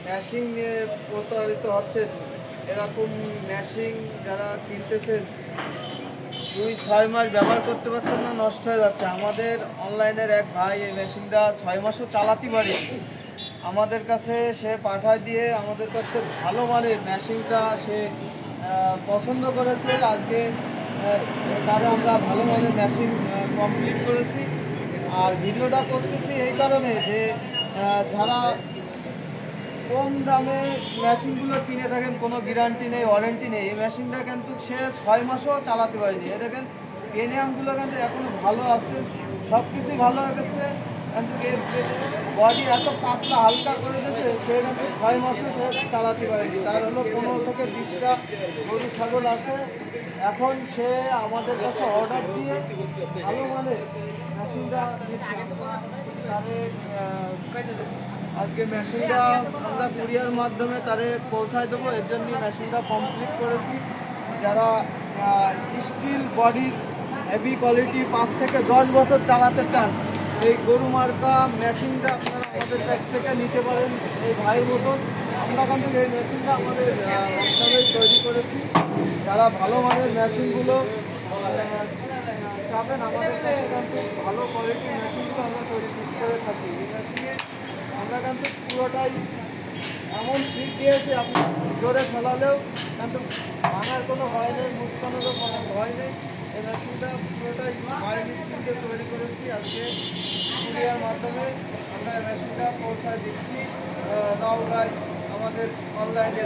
ম্যাশিং নিয়ে প্রতারিত হচ্ছেন, এরকম ম্যাশিং যারা কিনতেছেন 2-6 মাস ব্যবহার করতে পারছেন না, নষ্ট হয়ে যাচ্ছে। আমাদের অনলাইনের এক ভাই এই মেশিনটা 6 মাসও চালাতে পারে, আমাদের কাছে সে পাঠায় দিয়ে আমাদের কাছে ভালো মানের মেশিনটা সে পছন্দ করেছে। আজকে তারা আমরা ভালো মানের মেশিন কমপ্লিট করেছি। আর ভিডিওটা করতেছি এই কারণে যে যারা কম দামে মেশিনগুলো কিনে থাকেন, কোনো গ্যারান্টি নেই, ওয়ারেন্টি নেই, এই মেশিনটা কিন্তু সে 6 মাসও চালাতে পারেনি। এ দেখেন পেনিয়ামগুলো কিন্তু এখনও ভালো আছে, সব কিছুই ভালো হয়ে গেছে, কিন্তু বডি এত পাতলা হালকা করে দিয়েছে সে কিন্তু 6 মাসও সে চালাতে পারেনি। তার হলো 15 থেকে 20টা গরু ছাগল আছে। এখন সে আমাদের কাছে অর্ডার দিয়ে ভালো মানে মেশিনটা আজকে মেশিনটা আমরা কুরিয়ার মাধ্যমে তারে পৌঁছায় দেবো, এর জন্য মেশিনটা কমপ্লিট করেছি। যারা স্টিল বডির হেভি কোয়ালিটি 5 থেকে 10 বছর চালাতে চান, এই গরু মার্কা মেশিনটা আপনারা আমাদের কাছ থেকে নিতে পারেন। এই ভাইয়ের মতন আমরা কিন্তু এই মেশিনটা আমাদের ওয়ার্কশপে তৈরি করেছি। যারা ভালো মানের মেশিনগুলো পাবেন আমাদের কাছে, কিন্তু ভালো কোয়ালিটির মেশিনগুলো আমরা তৈরি করে থাকি। এই মেশিনে আমরা কিন্তু পুরোটাই এমন ফিট দিয়েছি, আপনি জোরে ফেলালেও কিন্তু ভাঙার কোনো ভয় নেই, মুসকানোরও কোনো ভয় নেই। এই মেশিনটা পুরোটাই মাইল স্পিডে তৈরি করেছি। আজকে কুরিয়ার মাধ্যমে আমরা এই মেশিনটা পৌঁছায় দিচ্ছি নওগাঁয় আমাদের অনলাইনে।